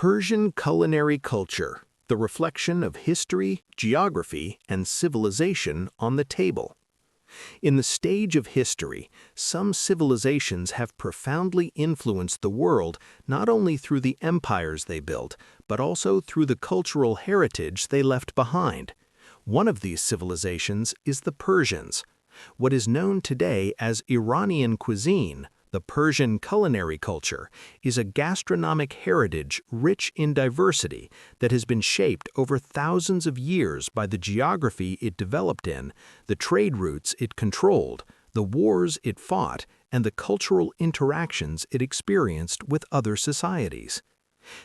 Persian culinary culture, the reflection of history, geography, and civilization on the table. In the stage of history, some civilizations have profoundly influenced the world not only through the empires they built, but also through the cultural heritage they left behind. One of these civilizations is the Persians. What is known today as Iranian cuisine, the Persian culinary culture, is a gastronomic heritage rich in diversity that has been shaped over thousands of years by the geography it developed in, the trade routes it controlled, the wars it fought, and the cultural interactions it experienced with other societies.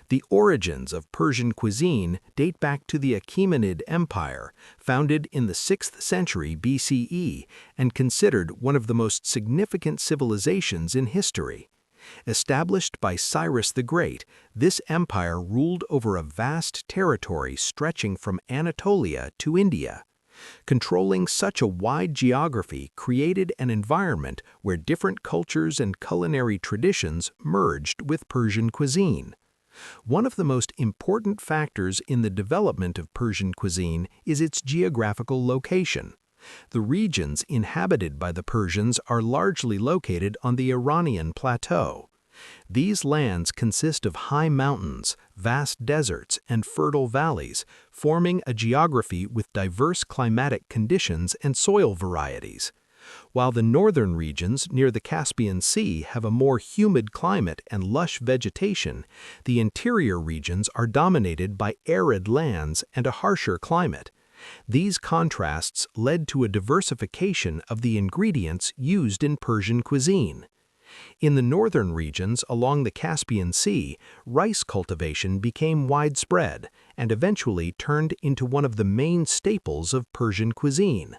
The origins of Persian cuisine date back to the Achaemenid Empire, founded in the 6th century BCE and considered one of the most significant civilizations in history. Established by Cyrus the Great, this empire ruled over a vast territory stretching from Anatolia to India. Controlling such a wide geography created an environment where different cultures and culinary traditions merged with Persian cuisine. One of the most important factors in the development of Persian cuisine is its geographical location. The regions inhabited by the Persians are largely located on the Iranian plateau. These lands consist of high mountains, vast deserts, and fertile valleys, forming a geography with diverse climatic conditions and soil varieties. While the northern regions near the Caspian Sea have a more humid climate and lush vegetation, the interior regions are dominated by arid lands and a harsher climate. These contrasts led to a diversification of the ingredients used in Persian cuisine. In the northern regions along the Caspian Sea, rice cultivation became widespread and eventually turned into one of the main staples of Persian cuisine.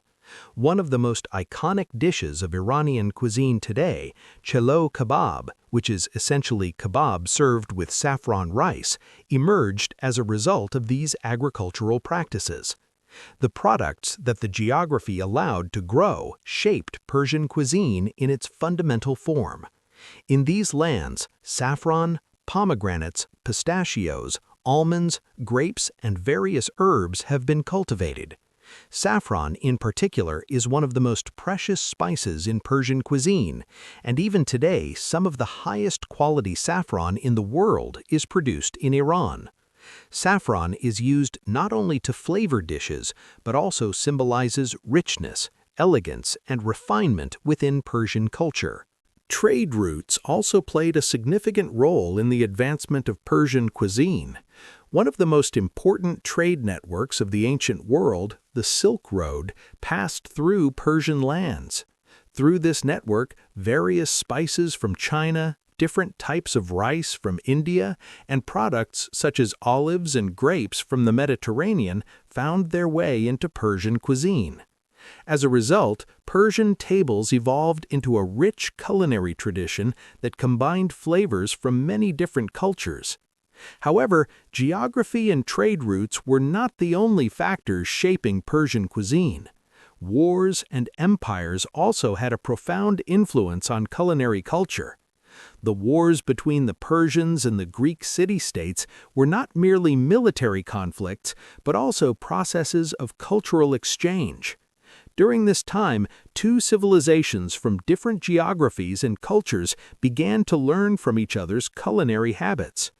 One of the most iconic dishes of Iranian cuisine today, chelo kebab, which is essentially kebab served with saffron rice, emerged as a result of these agricultural practices. The products that the geography allowed to grow shaped Persian cuisine in its fundamental form. In these lands, saffron, pomegranates, pistachios, almonds, grapes, and various herbs have been cultivated. Saffron, in particular, is one of the most precious spices in Persian cuisine, and even today, some of the highest quality saffron in the world is produced in Iran. Saffron is used not only to flavor dishes, but also symbolizes richness, elegance, and refinement within Persian culture. Trade routes also played a significant role in the advancement of Persian cuisine. One of the most important trade networks of the ancient world, the Silk Road, passed through Persian lands. Through this network, various spices from China, different types of rice from India, and products such as olives and grapes from the Mediterranean found their way into Persian cuisine. As a result, Persian tables evolved into a rich culinary tradition that combined flavors from many different cultures. However, geography and trade routes were not the only factors shaping Persian cuisine. Wars and empires also had a profound influence on culinary culture. The wars between the Persians and the Greek city-states were not merely military conflicts, but also processes of cultural exchange. During this time, two civilizations from different geographies and cultures began to learn from each other's culinary habits.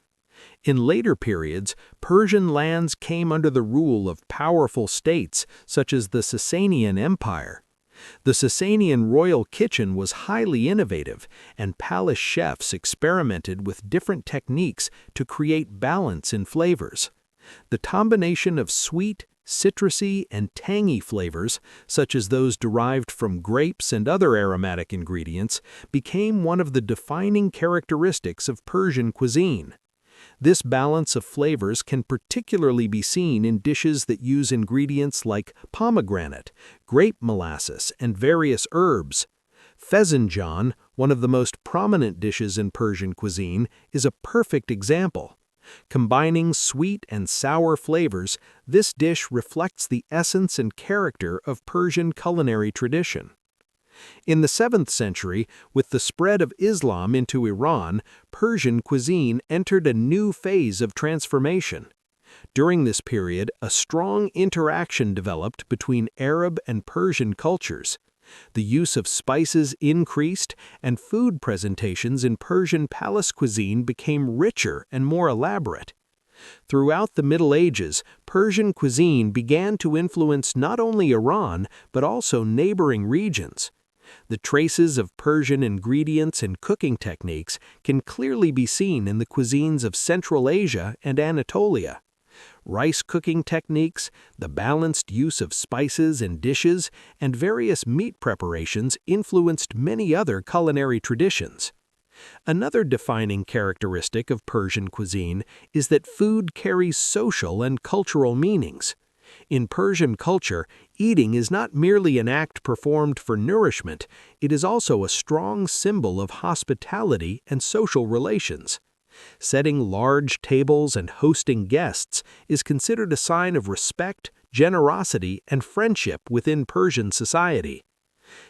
In later periods, Persian lands came under the rule of powerful states such as the Sasanian Empire. The Sasanian royal kitchen was highly innovative, and palace chefs experimented with different techniques to create balance in flavors. The combination of sweet, citrusy, and tangy flavors, such as those derived from grapes and other aromatic ingredients, became one of the defining characteristics of Persian cuisine. This balance of flavors can particularly be seen in dishes that use ingredients like pomegranate, grape molasses, and various herbs. Fezenjan, one of the most prominent dishes in Persian cuisine, is a perfect example. Combining sweet and sour flavors, this dish reflects the essence and character of Persian culinary tradition. In the 7th century, with the spread of Islam into Iran, Persian cuisine entered a new phase of transformation. During this period, a strong interaction developed between Arab and Persian cultures. The use of spices increased, and food presentations in Persian palace cuisine became richer and more elaborate. Throughout the Middle Ages, Persian cuisine began to influence not only Iran, but also neighboring regions. The traces of Persian ingredients and cooking techniques can clearly be seen in the cuisines of Central Asia and Anatolia. Rice cooking techniques, the balanced use of spices in dishes, and various meat preparations influenced many other culinary traditions. Another defining characteristic of Persian cuisine is that food carries social and cultural meanings. In Persian culture, eating is not merely an act performed for nourishment, it is also a strong symbol of hospitality and social relations. Setting large tables and hosting guests is considered a sign of respect, generosity, and friendship within Persian society.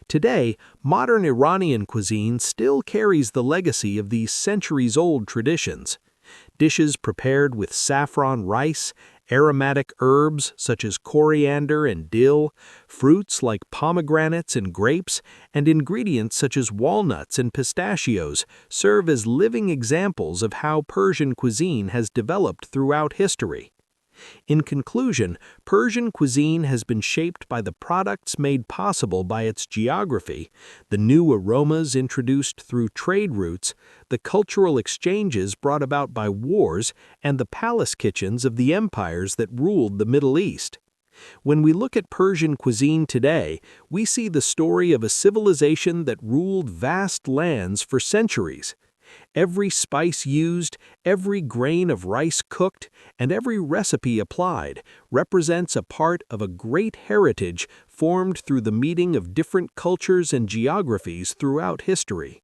Today, modern Iranian cuisine still carries the legacy of these centuries-old traditions. Dishes prepared with saffron rice, aromatic herbs such as coriander and dill, fruits like pomegranates and grapes, and ingredients such as walnuts and pistachios serve as living examples of how Persian cuisine has developed throughout history. In conclusion, Persian cuisine has been shaped by the products made possible by its geography, the new aromas introduced through trade routes, the cultural exchanges brought about by wars, and the palace kitchens of the empires that ruled the Middle East. When we look at Persian cuisine today, we see the story of a civilization that ruled vast lands for centuries. Every spice used, every grain of rice cooked, and every recipe applied represents a part of a great heritage formed through the meeting of different cultures and geographies throughout history.